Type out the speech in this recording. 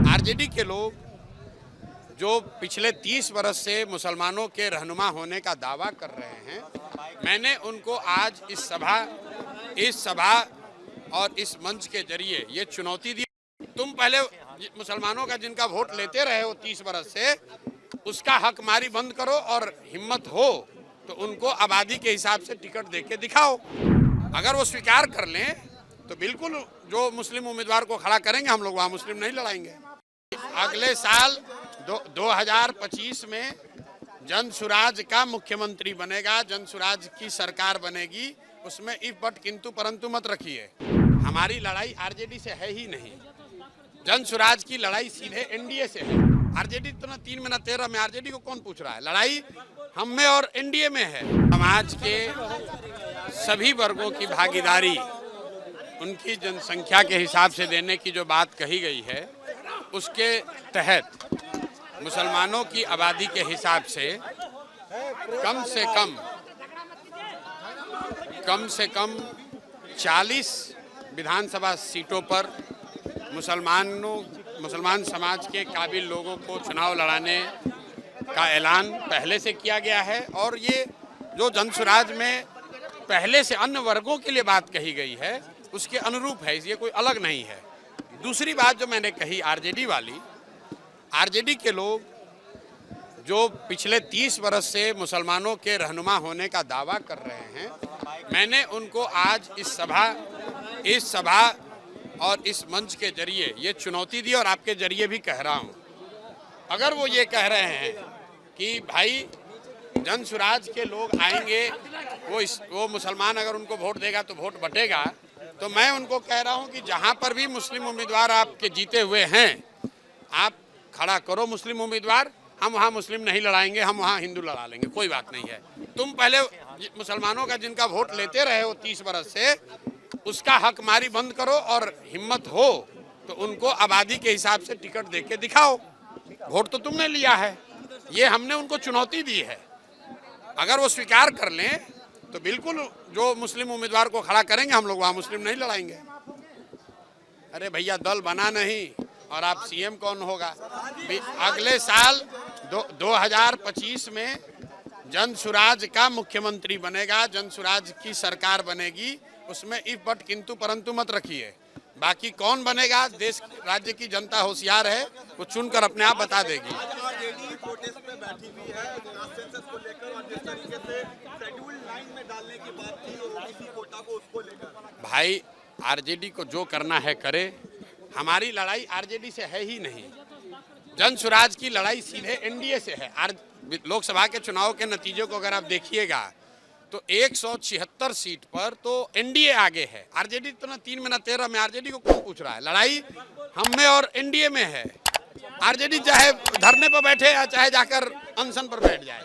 RJD के लोग जो पिछले 30 वर्ष से मुसलमानों के रहनुमा होने का दावा कर रहे हैं, मैंने उनको आज इस सभा और इस मंच के जरिए ये चुनौती दी। तुम पहले मुसलमानों का जिनका वोट लेते रहे हो 30 वर्ष से, उसका हक मारी बंद करो और हिम्मत हो तो उनको आबादी के हिसाब से टिकट देके दिखाओ। अगर वो स्वीकार कर लें तो बिल्कुल जो मुस्लिम उम्मीदवार को खड़ा करेंगे, हम लोग वहाँ मुस्लिम नहीं लड़ाएंगे। अगले साल 2025 में जनसुराज का मुख्यमंत्री बनेगा, जनसुराज की सरकार बनेगी, उसमें इफ बट किंतु परंतु मत रखिए। हमारी लड़ाई आरजेडी से है ही नहीं, जनसुराज की लड़ाई सीधे एनडीए से है। आरजेडी तो ना 3 में ना 13 में, आरजेडी को कौन पूछ रहा है? लड़ाई हम में और एनडीए में है। समाज के सभी वर्गों की भागीदारी उनकी जनसंख्या के हिसाब से देने की जो बात कही गई है, उसके तहत मुसलमानों की आबादी के हिसाब से कम से कम 40 विधानसभा सीटों पर मुसलमान समाज के काबिल लोगों को चुनाव लड़ाने का ऐलान पहले से किया गया है। और ये जो जनसुराज में पहले से अन्य वर्गों के लिए बात कही गई है, उसके अनुरूप है, ये कोई अलग नहीं है। दूसरी बात जो मैंने कही आरजेडी वाली, आरजेडी के लोग जो पिछले 30 वर्ष से मुसलमानों के रहनुमा होने का दावा कर रहे हैं, मैंने उनको आज इस सभा और इस मंच के जरिए ये चुनौती दी और आपके जरिए भी कह रहा हूँ। अगर वो ये कह रहे हैं कि भाई जनसुराज के लोग आएंगे, वो मुसलमान अगर उनको वोट देगा तो वोट बटेगा, तो मैं उनको कह रहा हूँ कि जहाँ पर भी मुस्लिम उम्मीदवार आपके जीते हुए हैं, आप खड़ा करो मुस्लिम उम्मीदवार। हम वहाँ मुस्लिम नहीं लड़ाएंगे, हम वहाँ हिंदू लड़ा लेंगे, कोई बात नहीं है। तुम पहले मुसलमानों का जिनका वोट लेते रहे हो 30 वर्ष से, उसका हक मारी बंद करो और हिम्मत हो तो उनको आबादी के हिसाब से टिकट देके दिखाओ। वोट तो तुमने लिया है, ये हमने उनको चुनौती दी है। अगर वो स्वीकार कर लें तो बिल्कुल जो मुस्लिम उम्मीदवार को खड़ा करेंगे, हम लोग वहाँ मुस्लिम नहीं लड़ाएंगे। अरे भैया, दल बना नहीं और आप सीएम कौन होगा? अगले साल 2025 में जनसुराज का मुख्यमंत्री बनेगा, जनसुराज की सरकार बनेगी, उसमें इफ बट किंतु परंतु मत रखिए। बाकी कौन बनेगा, देश राज्य की जनता होशियार है, वो चुनकर अपने आप बता देगी। भाई, आरजेडी को जो करना है करे, हमारी लड़ाई आरजेडी से है ही नहीं, जनसुराज की लड़ाई सीधे एनडीए से है। लोकसभा के चुनाव के नतीजों को अगर आप देखिएगा तो 176 सीट पर तो एनडीए आगे है। आरजेडी तो ना 3 में ना 13 में, आरजेडी को कौन पूछ रहा है? लड़ाई हम में और एनडीए में है। आरजेडी चाहे धरने पर बैठे या चाहे जाकर अनशन पर बैठ जाए।